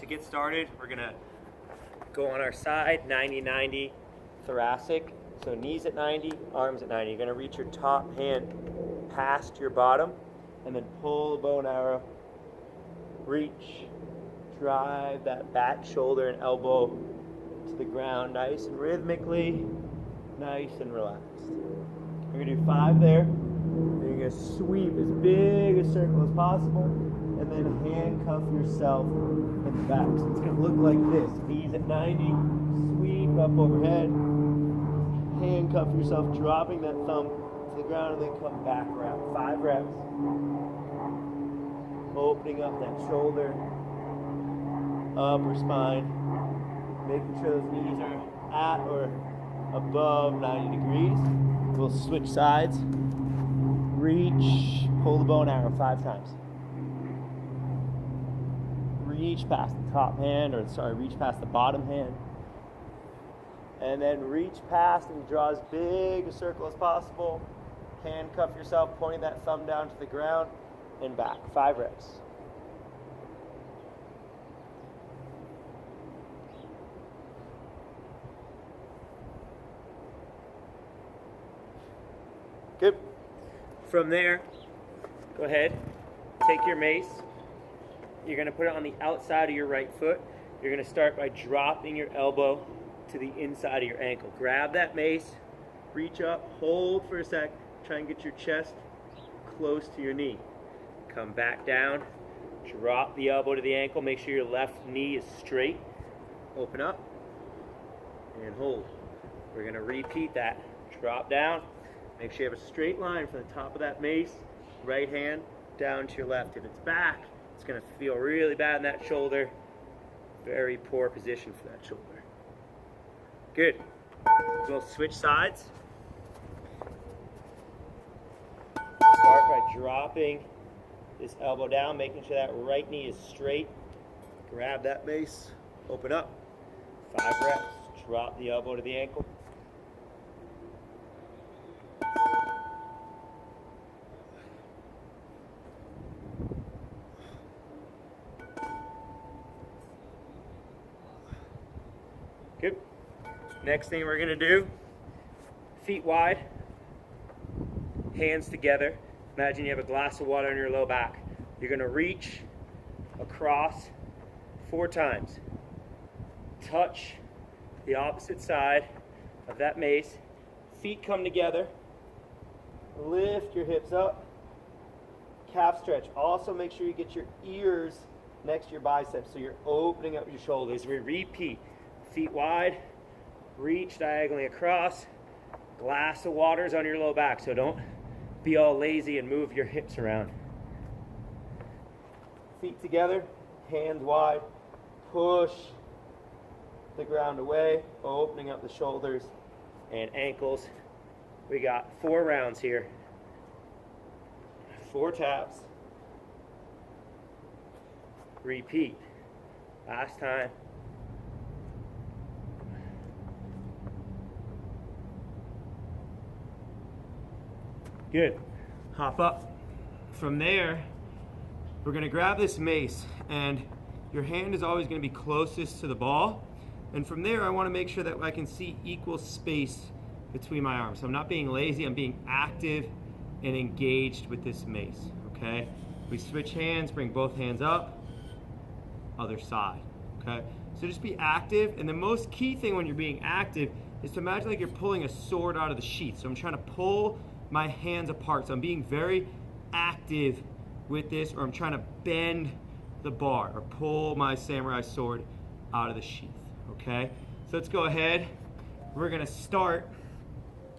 to get started, we're gonna go on our side, 90-90 thoracic. So knees at 90, arms at 90. You're gonna reach your top hand past your bottom and then pull the bow and arrow. Reach, drive that back shoulder and elbow to the ground, nice and rhythmically, nice and relaxed. We're gonna do 5 there. Then you're gonna sweep as big a circle as possible and then handcuff yourself in the back. So it's gonna look like this. Knees at 90, sweep up overhead, handcuff yourself, dropping that thumb to the ground and then come back around. 5 reps. Opening up that shoulder, upper spine, making sure those knees are at or above 90 degrees. We'll switch sides. Reach, pull the bow and arrow 5 times. Reach past the top hand, reach past the bottom hand. And then reach past and draw as big a circle as possible. Handcuff yourself, pointing that thumb down to the ground and back. 5 reps. Good. From there, go ahead, take your mace. You're going to put it on the outside of your right foot. You're going to start by dropping your elbow to the inside of your ankle. Grab that mace, reach up, hold for a sec, try and get your chest close to your knee. Come back down, drop the elbow to the ankle, make sure your left knee is straight. Open up and hold. We're going to repeat that. Drop down, make sure you have a straight line from the top of that mace, right hand down to your left. If it's back, it's going to feel really bad in that shoulder. Very poor position for that shoulder. Good. We'll switch sides. Start by dropping this elbow down, making sure that right knee is straight. Grab that mace, open up. 5 reps. Drop the elbow to the ankle. Good. Next thing we're going to do, feet wide, hands together. Imagine you have a glass of water on your low back. You're going to reach across 4 times. Touch the opposite side of that mace. Feet come together. Lift your hips up. Calf stretch. Also make sure you get your ears next to your biceps so you're opening up your shoulders. We repeat. Feet wide, reach diagonally across. Glass of water's on your low back, so don't be all lazy and move your hips around. Feet together, hands wide, push the ground away, opening up the shoulders and ankles. We got 4 rounds here. 4 taps. Repeat. Last time. Good. Hop up. From there, we're going to grab this mace, and your hand is always going to be closest to the ball. And from there, I want to make sure that I can see equal space between my arms. So I'm not being lazy, I'm being active and engaged with this mace, okay? We switch hands, bring both hands up, other side, okay? So just be active, and the most key thing when you're being active is to imagine like you're pulling a sword out of the sheath. So I'm trying to pull my hands apart. So I'm being very active with this, or I'm trying to bend the bar or pull my samurai sword out of the sheath, okay? So let's go ahead. We're gonna start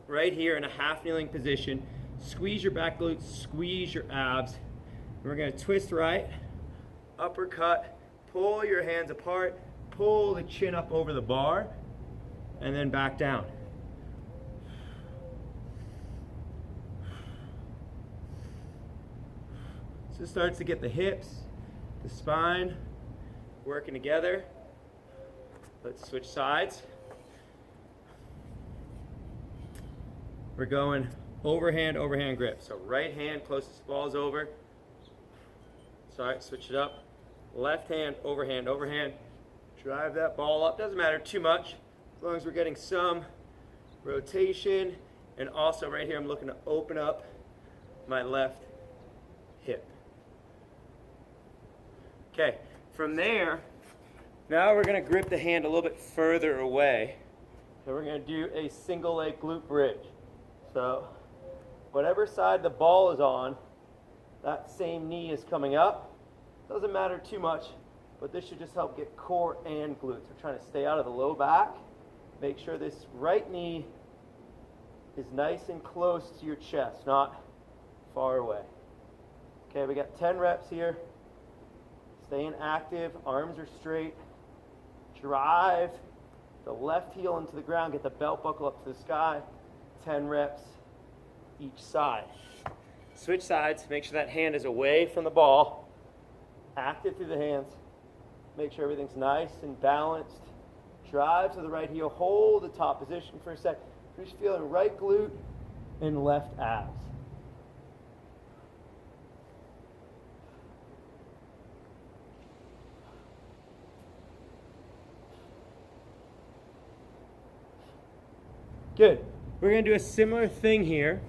right here in a half kneeling position. Squeeze your back glutes, squeeze your abs. We're gonna twist right, uppercut, pull your hands apart, pull the chin up over the bar, and then back down. So it starts to get the hips, the spine working together. Let's switch sides. We're going overhand, overhand grip. So right hand closest ball's over. Sorry, switch it up. left hand, overhand, overhand. Drive that ball up. Doesn't matter too much, as long as we're getting some rotation. And also right here, I'm looking to open up my left hip. Okay, from there, now we're gonna grip the hand a little bit further away. So we're gonna do a single leg glute bridge. So whatever side the ball is on, that same knee is coming up. Doesn't matter too much, but this should just help get core and glutes. We're trying to stay out of the low back. Make sure this right knee is nice and close to your chest, not far away. Okay, we got 10 reps here. Staying active, arms are straight. Drive the left heel into the ground, get the belt buckle up to the sky. 10 reps each side. Switch sides, make sure that hand is away from the ball. Active through the hands. Make sure everything's nice and balanced. Drive to the right heel, hold the top position for a sec. Just feeling right glute and left abs. Good. We're going to do a similar thing here.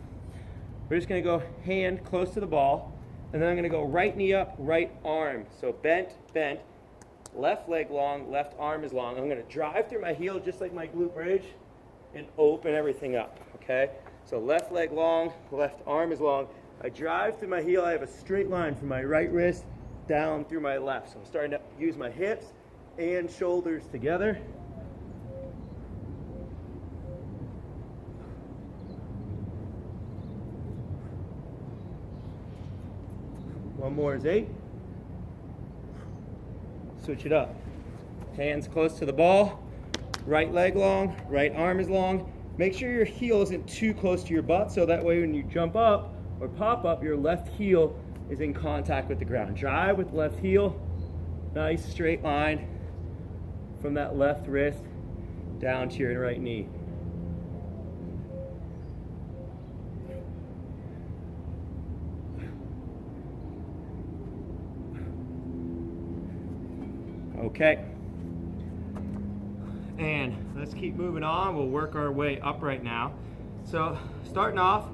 We're just going to go hand close to the ball, and then I'm going to go right knee up, right arm. So bent, bent, left leg long, left arm is long. I'm going to drive through my heel just like my glute bridge and open everything up, okay? So left leg long, left arm is long. I drive through my heel. I have a straight line from my right wrist down through my left. So I'm starting to use my hips and shoulders together. One more is 8. Switch it up. Hands close to the ball. Right leg long, right arm is long. Make sure your heel isn't too close to your butt, so that way when you jump up or pop up, your left heel is in contact with the ground. Drive with left heel. Nice straight line from that left wrist down to your right knee. Okay, and let's keep moving on. We'll work our way up right now. So starting off,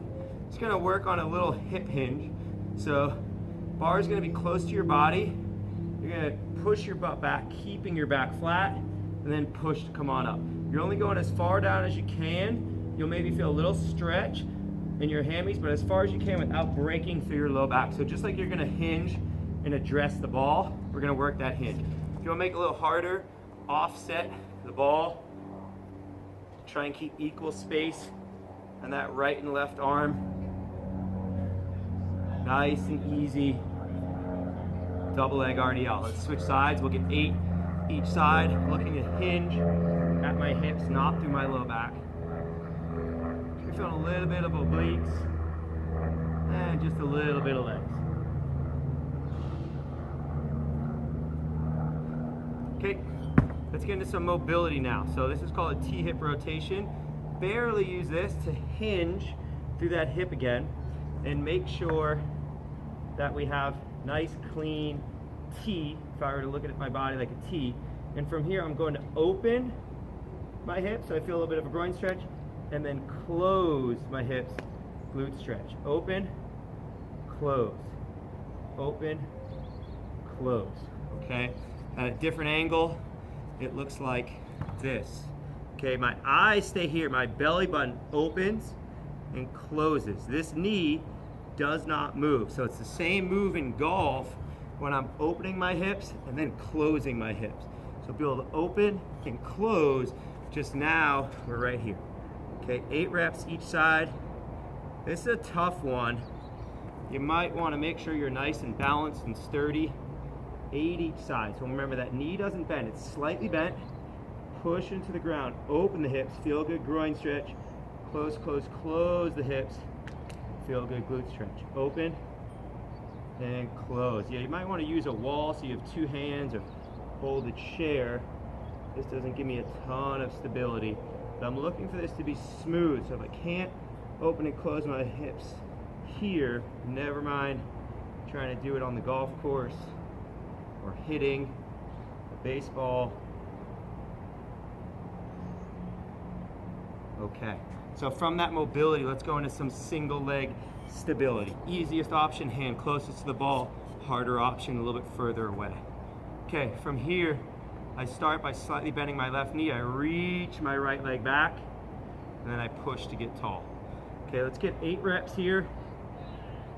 just gonna work on a little hip hinge. So bar is gonna be close to your body. You're gonna push your butt back, keeping your back flat, and then push to come on up. You're only going as far down as you can. You'll maybe feel a little stretch in your hammies, but as far as you can without breaking through your low back. So just like you're gonna hinge and address the ball, we're gonna work that hinge. If you want to make it a little harder, offset the ball. Try and keep equal space on that right and left arm. Nice and easy. Double leg RDL. Let's switch sides. We'll get 8 each side. Looking to hinge at my hips, not through my low back. You're feeling a little bit of obliques and just a little bit of legs. Okay, let's get into some mobility now. So this is called a T-hip rotation. Barely use this to hinge through that hip again and make sure that we have nice clean T, if I were to look at my body like a T. And from here I'm going to open my hips so I feel a little bit of a groin stretch, and then close my hips, glute stretch. Open, close, open, close, okay? At a different angle, it looks like this. Okay, my eyes stay here. My belly button opens and closes. This knee does not move. So it's the same move in golf when I'm opening my hips and then closing my hips. So be able to open and close. Just now, we're right here. Okay, 8 reps each side. This is a tough one. You might want to make sure you're nice and balanced and sturdy. 8 each side. So remember that knee doesn't bend, it's slightly bent. Push into the ground, open the hips, feel a good groin stretch. Close, close, close the hips. Feel a good glute stretch. Open and close. Yeah, you might want to use a wall so you have 2 hands, or hold a chair. This doesn't give me a ton of stability, but I'm looking for this to be smooth. So if I can't open and close my hips here, never mind trying to do it on the golf course. or hitting a baseball. Okay, so from that mobility, let's go into some single leg stability. Easiest option, hand closest to the ball. Harder option, a little bit further away. Okay, from here, I start by slightly bending my left knee. I reach my right leg back, and then I push to get tall. Okay, let's get 8 reps here.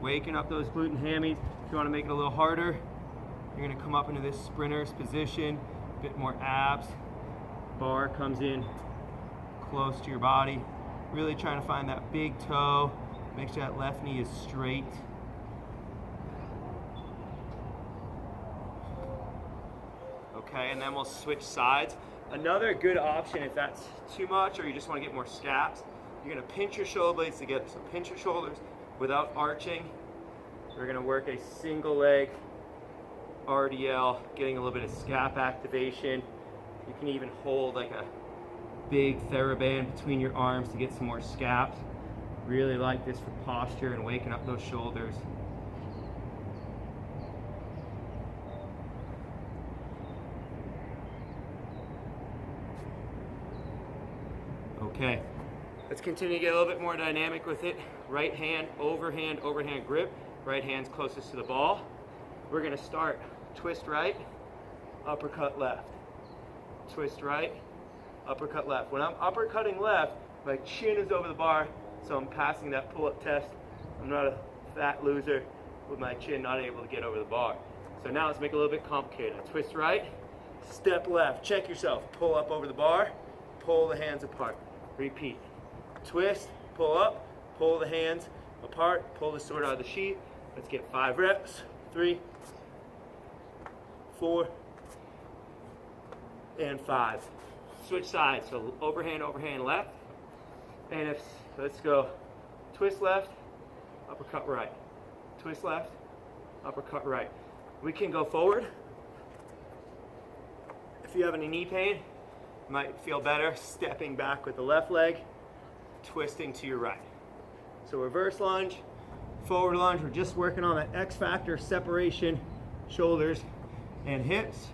Waking up those glute and hammies. If you want to make it a little harder, you're going to come up into this sprinter's position, a bit more abs. Bar comes in close to your body. Really trying to find that big toe. Make sure that left knee is straight. Okay, and then we'll switch sides. Another good option if that's too much or you just want to get more scaps, you're going to pinch your shoulder blades together. So pinch your shoulders without arching. We're going to work a single leg RDL, getting a little bit of scap activation. You can even hold like a big TheraBand between your arms to get some more scaps. Really like this for posture and waking up those shoulders. Okay, let's continue to get a little bit more dynamic with it. Right hand, overhand grip. Right hand's closest to the ball. We're gonna start twist right, uppercut left. Twist right, uppercut left. When I'm uppercutting left, my chin is over the bar, so I'm passing that pull-up test. I'm not a fat loser with my chin not able to get over the bar. So now let's make it a little bit complicated. Twist right, step left, check yourself. Pull up over the bar, pull the hands apart. Repeat. Twist, pull up, pull the hands apart, pull the sword out of the sheath. Let's get 5 reps. 3, 4, and 5. Switch sides, so overhand left. And let's go twist left, uppercut right. Twist left, uppercut right. We can go forward. If you have any knee pain, you might feel better stepping back with the left leg, twisting to your right. So reverse lunge, forward lunge. We're just working on that X factor separation, shoulders and hips.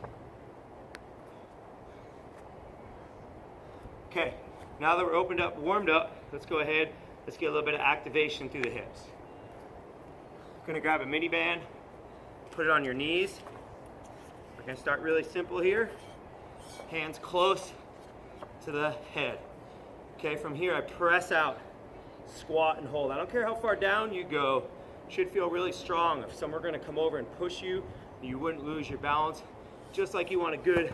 Okay, now that we're opened up, warmed up, let's go ahead, let's get a little bit of activation through the hips. Gonna grab a mini band, put it on your knees. We're gonna start really simple here. Hands close to the head. Okay, from here I press out, squat and hold. I don't care how far down you go, should feel really strong. If someone were gonna come over and push you, you wouldn't lose your balance. Just like you want a good,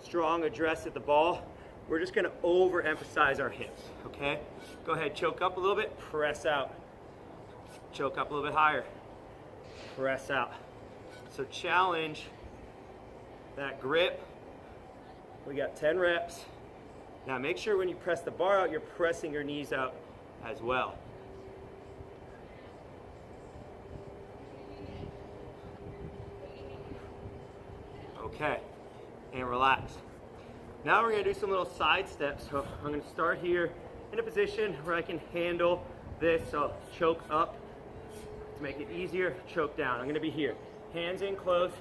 strong address at the ball, we're just gonna overemphasize our hips, okay? Go ahead, choke up a little bit, press out. Choke up a little bit higher, press out. So challenge that grip. We got 10 reps. Now make sure when you press the bar out, you're pressing your knees out as well. Okay, and relax. Now we're gonna do some little side steps. So I'm gonna start here in a position where I can handle this. So choke up to make it easier, choke down. I'm gonna be here. Hands in close,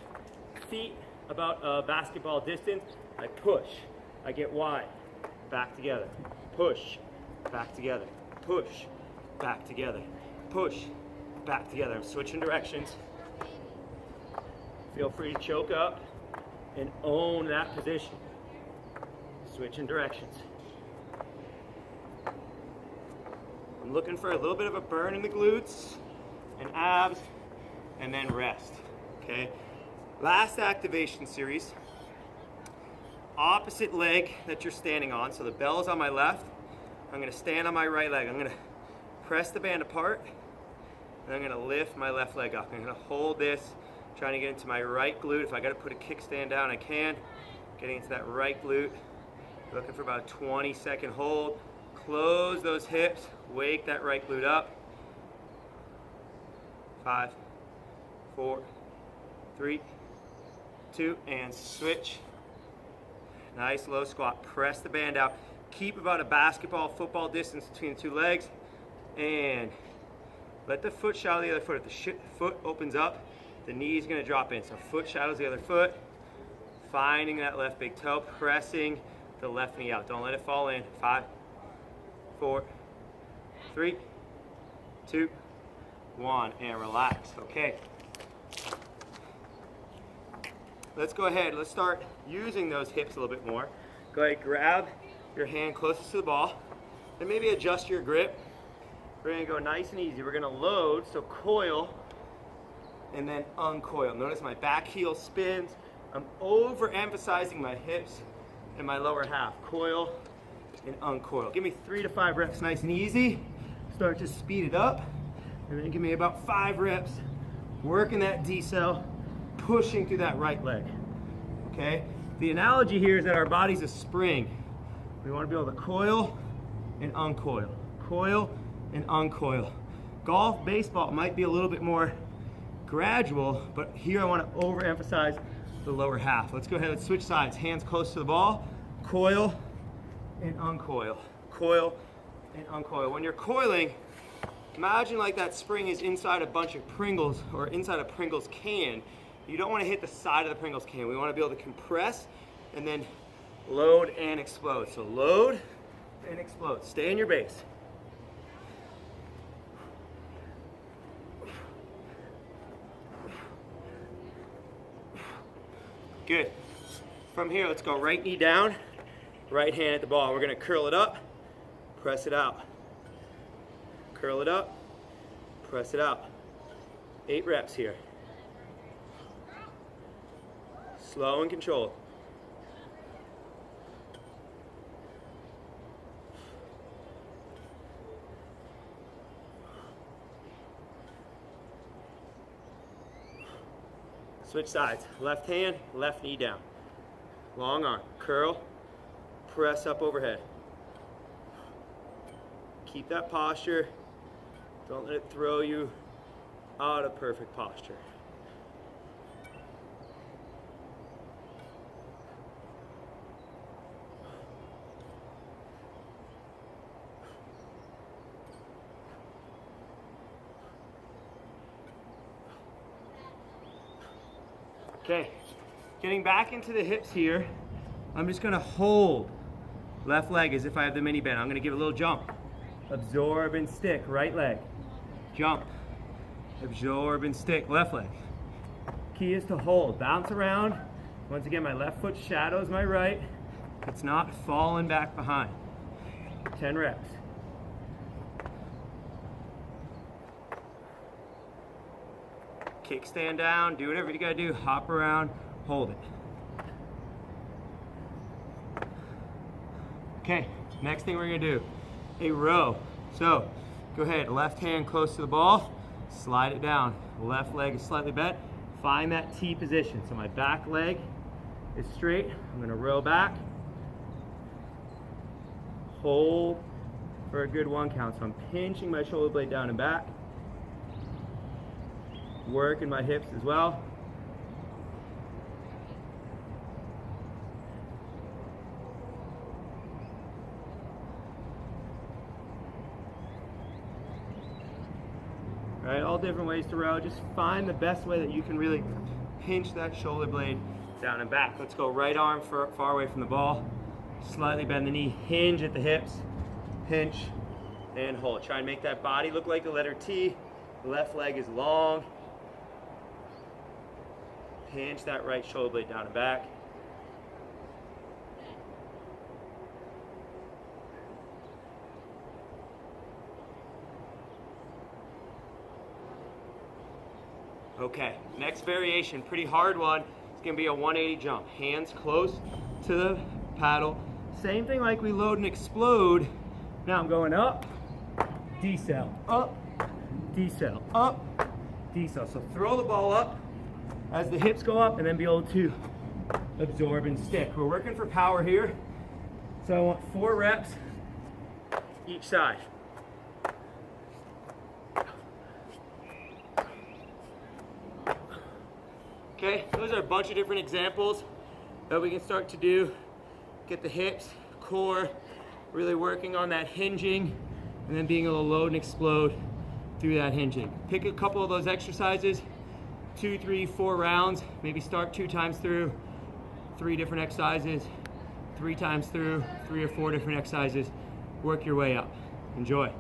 feet about a basketball distance. I push, I get wide, back together, push, back together, push, back together, push, back together. I'm switching directions. Feel free to choke up and own that position. Switching directions. I'm looking for a little bit of a burn in the glutes and abs, and then rest, okay? Last activation series. Opposite leg that you're standing on, so the bell is on my left. I'm gonna stand on my right leg. I'm gonna press the band apart, and I'm gonna lift my left leg up. I'm gonna hold this, trying to get into my right glute. If I gotta put a kickstand down, I can. Getting into that right glute. Looking for about a 20-second hold. Close those hips, wake that right glute up. 5, 4, 3, 2, and switch. Nice low squat, press the band out. Keep about a basketball, football distance between the two legs, and let the foot shadow the other foot. If the foot opens up, the knee's gonna drop in. So foot shadows the other foot, finding that left big toe, pressing the left knee out. Don't let it fall in. 5, 4, 3, 2, 1, and relax. Okay. Let's go ahead, let's start using those hips a little bit more. Go ahead, grab your hand closest to the ball, and maybe adjust your grip. We're gonna go nice and easy. We're gonna load, so coil, and then uncoil. Notice my back heel spins. I'm overemphasizing my hips and my lower half. Coil and uncoil. Give me 3 to 5 reps, nice and easy. Start to speed it up, and then give me about 5 reps, working that decel, pushing through that right leg, okay? The analogy here is that our body's a spring. We want to be able to coil and uncoil, coil and uncoil. Golf, baseball might be a little bit more gradual, but here I want to overemphasize the lower half. Let's go ahead, let's switch sides. Hands close to the ball, coil and uncoil, coil and uncoil. When you're coiling, imagine like that spring is inside a bunch of Pringles or inside a Pringles can. You don't want to hit the side of the Pringles can. We want to be able to compress and then load and explode. So load and explode. Stay in your base. Good. From here, let's go right knee down, right hand at the ball. We're going to curl it up, press it out. Curl it up, press it out. 8 reps here. Slow and controlled. Switch sides. Left hand, left knee down. Long arm. Curl, press up overhead. Keep that posture. Don't let it throw you out of perfect posture. Okay, getting back into the hips here, I'm just gonna hold left leg as if I have the mini bend. I'm gonna give a little jump. Absorb and stick, right leg. Jump, absorb and stick, left leg. Key is to hold, bounce around. Once again, my left foot shadows my right. It's not falling back behind. 10 reps. Kickstand down, do whatever you gotta do, hop around, hold it. Okay, next thing we're gonna do, a row. So, go ahead, left hand close to the ball, slide it down. Left leg is slightly bent, find that T position. So my back leg is straight, I'm gonna row back, hold for a good 1 count. So I'm pinching my shoulder blade down and back, working my hips as well. All right, all different ways to row. Just find the best way that you can really pinch that shoulder blade down and back. Let's go right arm far away from the ball. Slightly bend the knee, hinge at the hips, pinch and hold. Try and make that body look like the letter T. Left leg is long. Pinch that right shoulder blade down and back. Okay, next variation, pretty hard one. It's gonna be a 180 jump. Hands close to the paddle. Same thing like we load and explode. Now I'm going up, decel, up, decel, up, decel. So throw the ball up as the hips go up and then be able to absorb and stick. We're working for power here. So I want 4 reps each side. Okay, those are a bunch of different examples that we can start to do. Get the hips, core, really working on that hinging, and then being able to load and explode through that hinging. Pick a couple of those exercises, 2, 3, 4 rounds. Maybe start 2 times through 3 different exercises, 3 times through 3 or 4 different exercises. Work your way up. Enjoy.